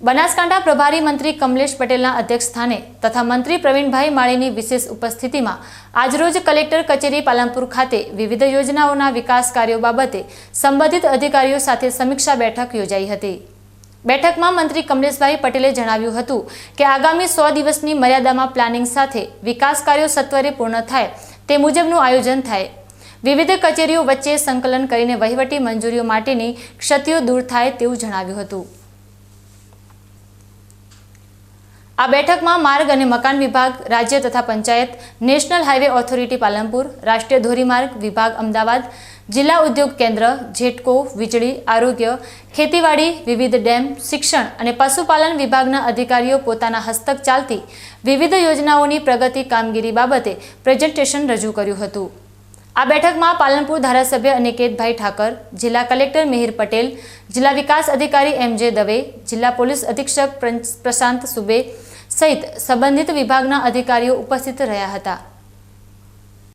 બનાસકાંઠા પ્રભારી મંત્રી કમલેશ પટેલના અધ્યક્ષસ્થાને તથા મંત્રી પ્રવીણભાઈ માળીની વિશેષ ઉપસ્થિતિમાં આજરોજ કલેક્ટર કચેરી પાલનપુર ખાતે વિવિધ યોજનાઓના વિકાસ કાર્યો બાબતે સંબંધિત અધિકારીઓ સાથે સમીક્ષા બેઠક યોજાઈ હતી। બેઠકમાં મંત્રી કમલેશભાઈ પટેલે જણાવ્યું હતું કે આગામી 100 દિવસની મર્યાદામાં પ્લાનિંગ સાથે વિકાસ કાર્યો સત્વરે પૂર્ણ થાય તે મુજબનું આયોજન થાય, વિવિધ કચેરીઓ વચ્ચે સંકલન કરીને વહીવટી મંજૂરીઓ માટેની ક્ષતિઓ દૂર થાય તેવું જણાવ્યું હતું। આ બેઠકમાં માર્ગ અને મકાન વિભાગ, રાજ્ય તથા panchayat, national highway authority Palanpur, રાષ્ટ્રીય ધોરીમાર્ગ વિભાગ અમદાવાદ, જિલ્લા ઉદ્યોગ કેન્દ્ર, જેટકો, વીજળી, આરોગ્ય, ખેતીવાડી, વિવિધ ડેમ, શિક્ષણ અને પશુપાલન વિભાગના અધિકારીઓ પોતાના હસ્તક ચાલતી વિવિધ યોજનાઓની પ્રગતિ કામગીરી બાબતે પ્રેઝન્ટેશન રજૂ કર્યું હતું। આ બેઠકમાં પાલનપુર ધારાસભ્ય અનિકેતભાઈ ઠાકર, જિલ્લા કલેક્ટર મિહિર પટેલ, જિલ્લા વિકાસ અધિકારી MJ દવે, જિલ્લા પોલીસ અધિક્ષક પ્રશાંત સુબે સહિત સંબંધિત વિભાગના અધિકારીઓ ઉપસ્થિત રહ્યા હતા।